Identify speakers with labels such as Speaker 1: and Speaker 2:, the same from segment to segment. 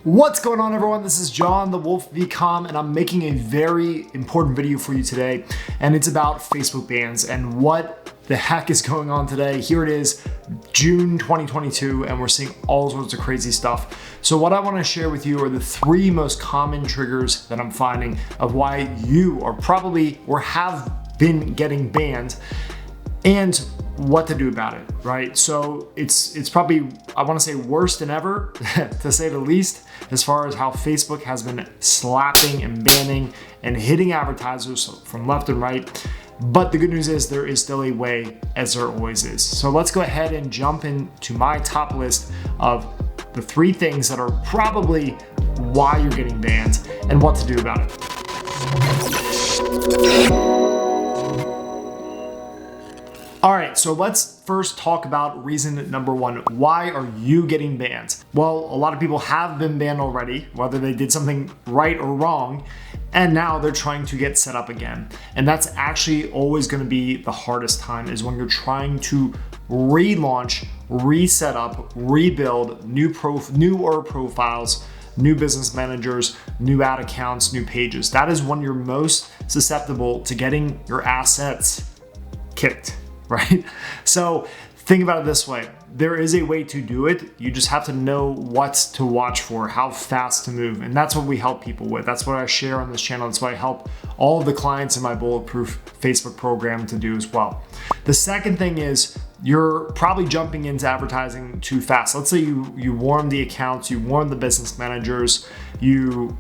Speaker 1: What's going on, everyone? This is John the Wolf VCOM, and I'm making a very important video for you today, and it's about Facebook bans and what the heck is going on today. Here it is, June 2022, and we're seeing all sorts of crazy stuff. So what I want to share with you are the 3 most common triggers that I'm finding of why you are probably or have been getting banned, and what to do about it, right? So it's probably, I want to say, worse than ever, to say the least, as far as how Facebook has been slapping and banning and hitting advertisers from left and right. But the good news is there is still a way, as there always is. So let's go ahead and jump into my top list of the 3 things that are probably why you're getting banned and what to do about it. All right, so let's first talk about reason number 1. Why are you getting banned? Well, a lot of people have been banned already, whether they did something right or wrong, and now they're trying to get set up again. And that's actually always gonna be the hardest time, is when you're trying to relaunch, reset up, rebuild newer profiles, new business managers, new ad accounts, new pages. That is when you're most susceptible to getting your assets kicked. Right? So think about it this way. There is a way to do it. You just have to know what to watch for, how fast to move. And that's what we help people with. That's what I share on this channel. That's what I help all of the clients in my Bulletproof Facebook program to do as well. The second thing is you're probably jumping into advertising too fast. Let's say you warm the accounts, you warm the business managers, you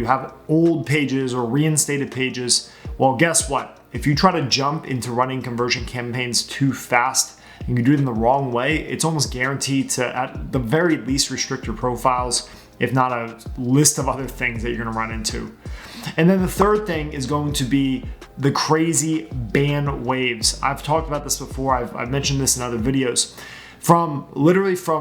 Speaker 1: have old pages or reinstated pages. Well, guess what? If you try to jump into running conversion campaigns too fast and you do it in the wrong way, it's almost guaranteed to, at the very least, restrict your profiles, if not a list of other things that you're gonna run into. And then the third thing is going to be the crazy ban waves. I've talked about this before. I've mentioned this in other videos. From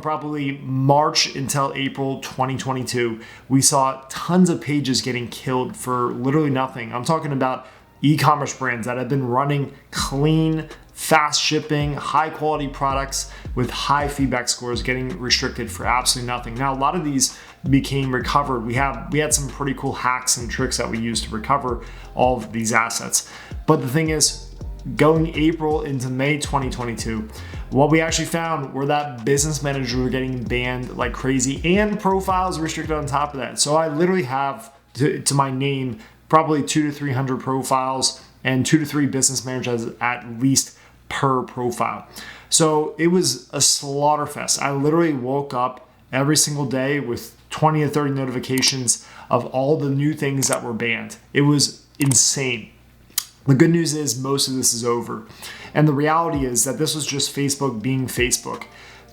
Speaker 1: probably March until April 2022, we saw tons of pages getting killed for literally nothing. I'm talking about e-commerce brands that have been running clean, fast shipping, high quality products with high feedback scores getting restricted for absolutely nothing. Now, a lot of these became recovered. We had some pretty cool hacks and tricks that we used to recover all of these assets. But the thing is, going April into May 2022, what we actually found were that business managers were getting banned like crazy and profiles restricted on top of that. So I literally have to my name probably 200 to 300 profiles and 2 to 3 business managers at least per profile. So it was a slaughter fest. I literally woke up every single day with 20 to 30 notifications of all the new things that were banned. It was insane. The good news is most of this is over. And the reality is that this was just Facebook being Facebook.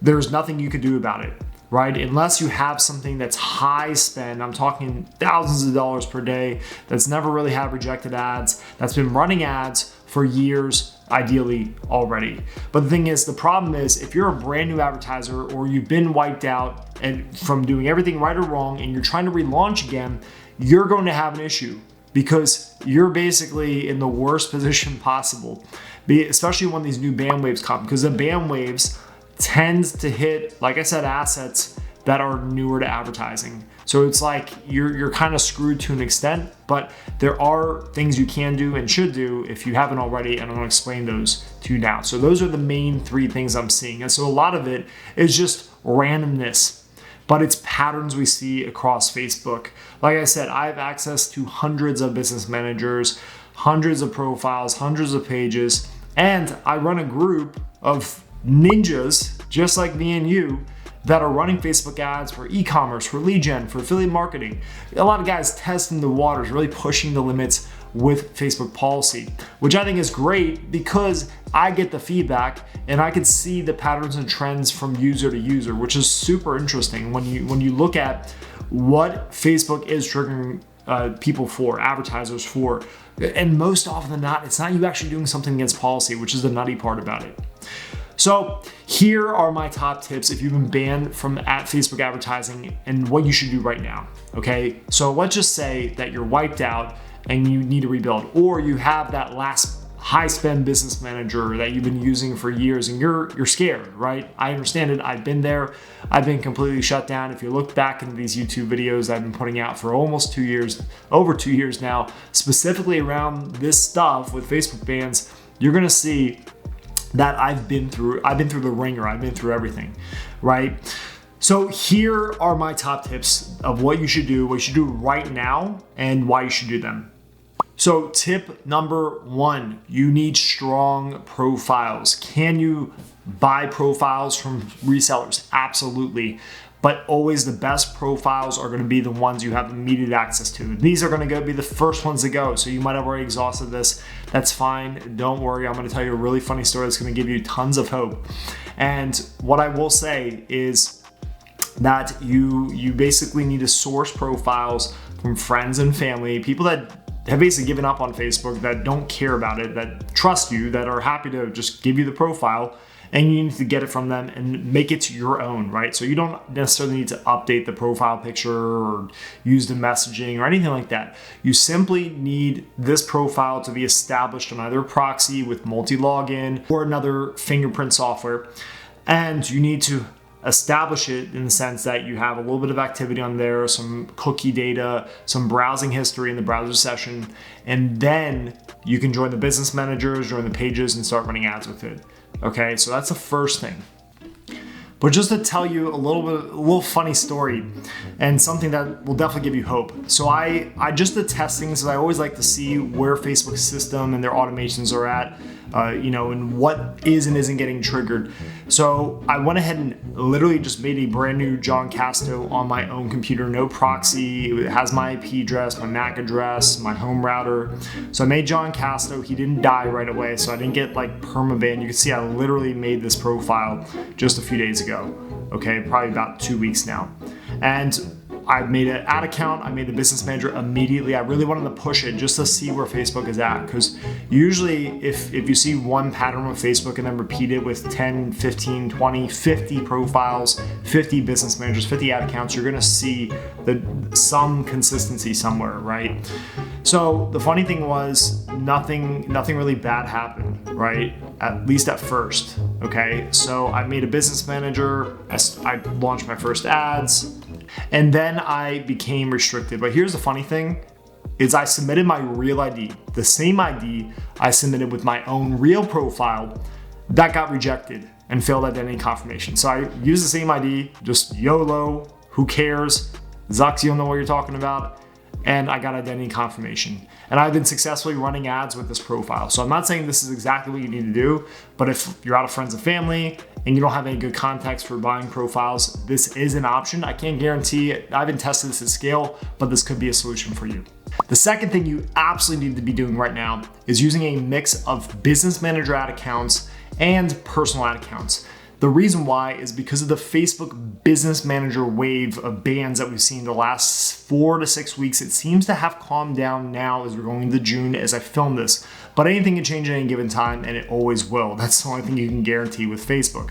Speaker 1: There's nothing you could do about it, right? Unless you have something that's high spend, I'm talking thousands of dollars per day, that's never really had rejected ads, that's been running ads for years, ideally already. But the thing is, the problem is, if you're a brand new advertiser or you've been wiped out and from doing everything right or wrong and you're trying to relaunch again, you're going to have an issue because you're basically in the worst position possible, especially when these new ban waves come, because the ban waves tends to hit, like I said, assets that are newer to advertising. So it's like you're kind of screwed to an extent, but there are things you can do and should do if you haven't already, and I'm gonna explain those to you now. So those are the main 3 things I'm seeing. And so a lot of it is just randomness, but it's patterns we see across Facebook. Like I said, I have access to hundreds of business managers, hundreds of profiles, hundreds of pages, and I run a group of ninjas just like me and you that are running Facebook ads for e-commerce, for lead gen, for affiliate marketing. A lot of guys testing the waters, really pushing the limits with Facebook policy, which I think is great because I get the feedback and I can see the patterns and trends from user to user, which is super interesting when you look at what Facebook is triggering people for, advertisers for. And most often than not, it's not you actually doing something against policy, which is the nutty part about it. So here are my top tips if you've been banned from Facebook advertising and what you should do right now, okay? So let's just say that you're wiped out and you need to rebuild, or you have that last high spend business manager that you've been using for years and you're scared, right? I understand it. I've been there. I've been completely shut down. If you look back into these YouTube videos I've been putting out for almost 2 years, over 2 years now, specifically around this stuff with Facebook bans, you're gonna see that I've been through the ringer. I've been through everything, right? So here are my top tips of what you should do right now, and why you should do them. So tip number 1, you need strong profiles. Can you buy profiles from resellers? Absolutely. But always the best profiles are going to be the ones you have immediate access to. These are going to be the first ones to go. So you might have already exhausted this. That's fine. Don't worry. I'm going to tell you a really funny story that's going to give you tons of hope. And what I will say is that you basically need to source profiles from friends and family, people that have basically given up on Facebook, that don't care about it, that trust you, that are happy to just give you the profile, and you need to get it from them and make it your own, right? So you don't necessarily need to update the profile picture or use the messaging or anything like that. You simply need this profile to be established on either a proxy with multi-login or another fingerprint software. And you need to establish it in the sense that you have a little bit of activity on there, some cookie data, some browsing history in the browser session, and then you can join the business managers, join the pages, and start running ads with it. Okay, so that's the first thing. But just to tell you a little funny story and something that will definitely give you hope. So I just did testing, so I always like to see where Facebook's system and their automations are at, and what is and isn't getting triggered. So I went ahead and literally just made a brand new John Casto on my own computer, no proxy. It has my IP address, my MAC address, my home router. So I made John Casto. He didn't die right away, so I didn't get like permaban. You can see I literally made this profile just a few days ago. Okay, probably about 2 weeks now. And I made an ad account, I made the business manager immediately. I really wanted to push it just to see where Facebook is at, because usually if you see one pattern with Facebook and then repeat it with 10, 15, 20, 50 profiles, 50 business managers, 50 ad accounts, you're gonna see some consistency somewhere, right? So the funny thing was nothing really bad happened, right? At least at first, okay? So I made a business manager, I launched my first ads, and then I became restricted. But here's the funny thing, is I submitted my real ID, the same ID I submitted with my own real profile, that got rejected and failed identity confirmation. So I used the same ID, just YOLO, who cares? Zucks, you don't know what you're talking about. And I got identity confirmation. And I've been successfully running ads with this profile. So I'm not saying this is exactly what you need to do, but if you're out of friends and family and you don't have any good contacts for buying profiles, this is an option. I can't guarantee it. I haven't tested this at scale, but this could be a solution for you. The second thing you absolutely need to be doing right now is using a mix of business manager ad accounts and personal ad accounts. The reason why is because of the Facebook Business Manager wave of bans that we've seen the last 4 to 6 weeks. It seems to have calmed down now as we're going into June as I film this, but anything can change at any given time, and it always will. That's the only thing you can guarantee with Facebook.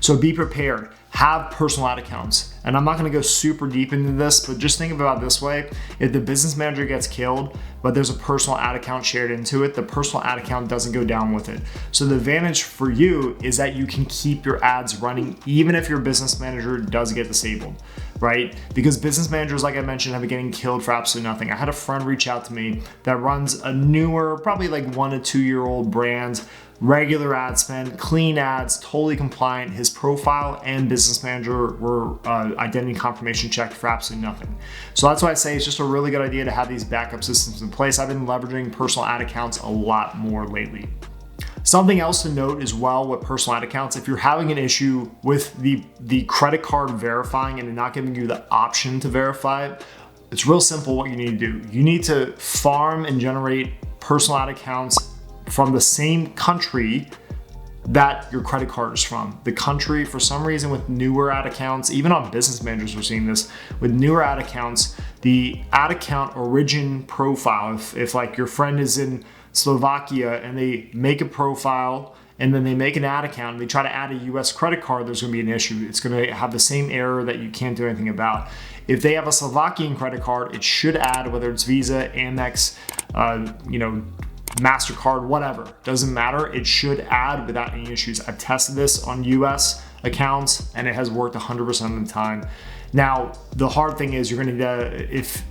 Speaker 1: So be prepared. Have personal ad accounts. And I'm not gonna go super deep into this, but just think about it this way. If the business manager gets killed, but there's a personal ad account shared into it, the personal ad account doesn't go down with it. So the advantage for you is that you can keep your ads running even if your business manager does get disabled, right? Because business managers, like I mentioned, have been getting killed for absolutely nothing. I had a friend reach out to me that runs a newer, probably like 1 to 2 year old brand, regular ad spend, clean ads, totally compliant. His profile and business manager were identity confirmation checked for absolutely nothing. So that's why I say it's just a really good idea to have these backup systems in place. I've been leveraging personal ad accounts a lot more lately. Something else to note as well with personal ad accounts, if you're having an issue with the credit card verifying and not giving you the option to verify it, it's real simple what you need to do. You need to farm and generate personal ad accounts from the same country that your credit card is from. The country, for some reason, with newer ad accounts, even on business managers we're seeing this, with newer ad accounts, the ad account origin profile, if like your friend is in Slovakia and they make a profile and then they make an ad account and they try to add a US credit card, there's gonna be an issue. It's gonna have the same error that you can't do anything about. If they have a Slovakian credit card, it should add, whether it's Visa, Amex, MasterCard, whatever, doesn't matter. It should add without any issues. I've tested this on US accounts and it has worked 100% of the time. Now, the hard thing is you're gonna need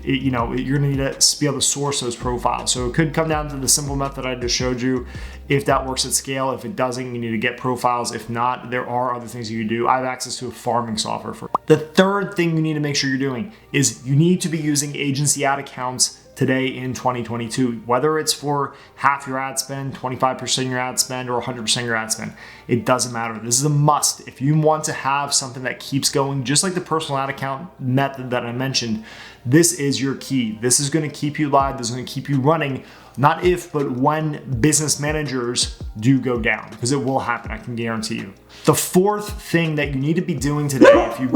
Speaker 1: you're gonna need to be able to source those profiles. So it could come down to the simple method I just showed you. If that works at scale, if it doesn't, you need to get profiles. If not, there are other things you can do. I have access to a farming software for it. The third thing you need to make sure you're doing is you need to be using agency ad accounts today in 2022, whether it's for half your ad spend, 25% your ad spend, or 100% your ad spend. It doesn't matter. This is a must. If you want to have something that keeps going, just like the personal ad account method that I mentioned, this is your key. This is going to keep you live. This is going to keep you running, not if, but when business managers do go down, because it will happen. I can guarantee you. The fourth thing that you need to be doing today, if you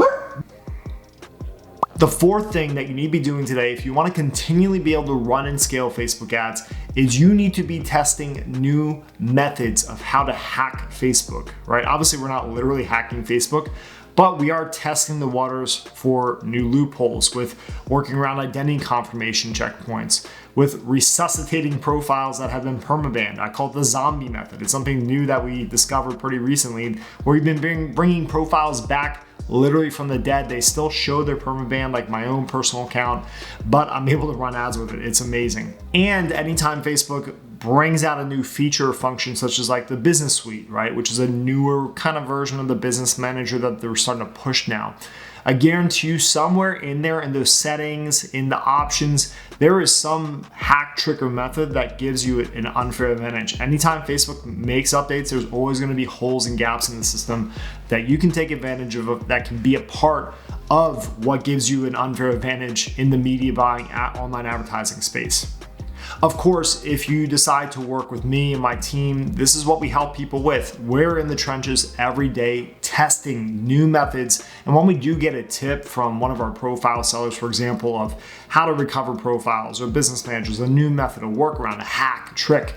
Speaker 1: want to continually be able to run and scale Facebook ads, is you need to be testing new methods of how to hack Facebook, right? Obviously, we're not literally hacking Facebook, but we are testing the waters for new loopholes with working around identity confirmation checkpoints, with resuscitating profiles that have been permabanned. I call it the zombie method. It's something new that we discovered pretty recently, where we've been bringing profiles back literally from the dead. They still show their permaban, like my own personal account, but I'm able to run ads with it. It's amazing. And anytime Facebook brings out a new feature or function, such as like the business suite, right, which is a newer kind of version of the business manager that they're starting to push now, I guarantee you somewhere in there, in those settings, in the options, there is some hack, trick, or method that gives you an unfair advantage. Anytime Facebook makes updates, there's always going to be holes and gaps in the system that you can take advantage of, that can be a part of what gives you an unfair advantage in the media buying online advertising space. Of course, if you decide to work with me and my team, this is what we help people with. We're in the trenches every day testing new methods. And when we do get a tip from one of our profile sellers, for example, of how to recover profiles, or business managers, a new method, a workaround, a hack, trick,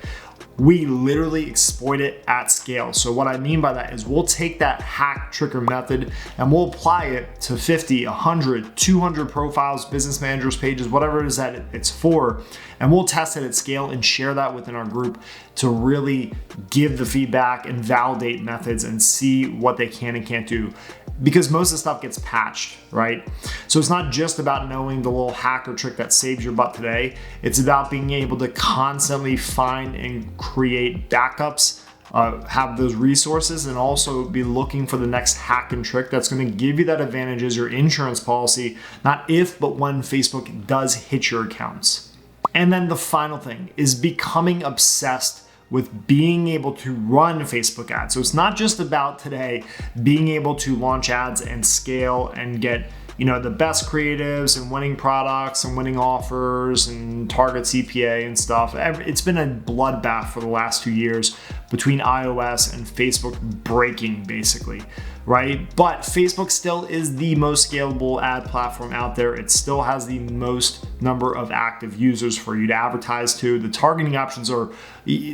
Speaker 1: we literally exploit it at scale. So what I mean by that is we'll take that hack, trick, or method and we'll apply it to 50, 100, 200 profiles, business managers, pages, whatever it is that it's for. And we'll test it at scale and share that within our group to really give the feedback and validate methods and see what they can and can't do. Because most of the stuff gets patched, right? So it's not just about knowing the little hack or trick that saves your butt today. It's about being able to constantly find and create backups, have those resources, and also be looking for the next hack and trick that's going to give you that advantage as your insurance policy, not if, but when Facebook does hit your accounts. And then the final thing is becoming obsessed with being able to run Facebook ads. So it's not just about today being able to launch ads and scale and get, the best creatives and winning products and winning offers and target CPA and stuff. It's been a bloodbath for the last 2 years between iOS and Facebook breaking, basically, right? But Facebook still is the most scalable ad platform out there. It still has the most number of active users for you to advertise to. The targeting options are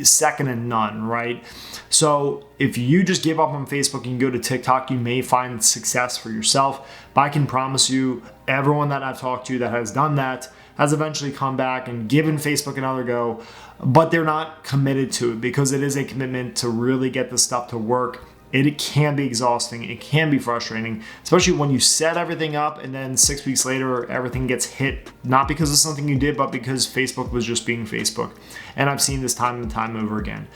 Speaker 1: second to none, right? So if you just give up on Facebook and go to TikTok, you may find success for yourself. But I can promise you, everyone that I've talked to that has done that has eventually come back and given Facebook another go, but they're not committed to it because it is a commitment to really get this stuff to work. It can be exhausting. It can be frustrating, especially when you set everything up and then 6 weeks later, everything gets hit, not because of something you did, but because Facebook was just being Facebook. And I've seen this time and time over again.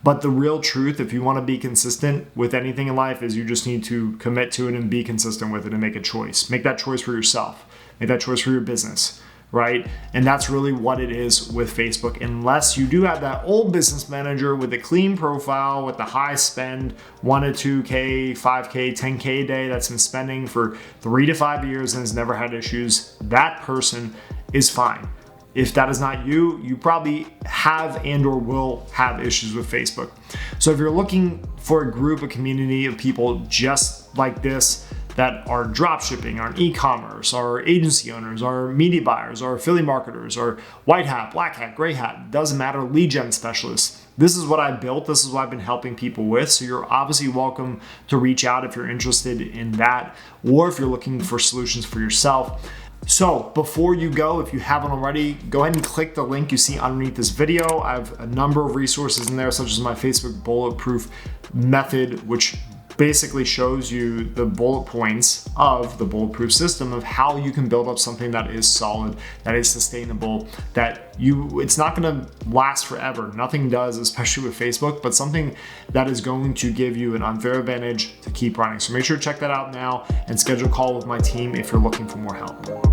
Speaker 1: But the real truth, if you want to be consistent with anything in life, is you just need to commit to it and be consistent with it and make a choice. Make that choice for yourself. Make that choice for your business. Right? And that's really what it is with Facebook. Unless you do have that old business manager with a clean profile, with the high spend, 1 to 2K, 5K, 10K a day that's been spending for 3 to 5 years and has never had issues, that person is fine. If that is not you, you probably have and or will have issues with Facebook. So if you're looking for a group, a community of people just like this, that are drop shipping, are e-commerce, are agency owners, are media buyers, are affiliate marketers, or white hat, black hat, gray hat, doesn't matter, lead gen specialists. This is what I built. This is what I've been helping people with. So you're obviously welcome to reach out if you're interested in that, or if you're looking for solutions for yourself. So before you go, if you haven't already, go ahead and click the link you see underneath this video. I have a number of resources in there, such as my Facebook Bulletproof method, which basically shows you the bullet points of the bulletproof system of how you can build up something that is solid, that is sustainable, that it's not going to last forever. Nothing does, especially with Facebook, but something that is going to give you an unfair advantage to keep running. So make sure to check that out now and schedule a call with my team if you're looking for more help.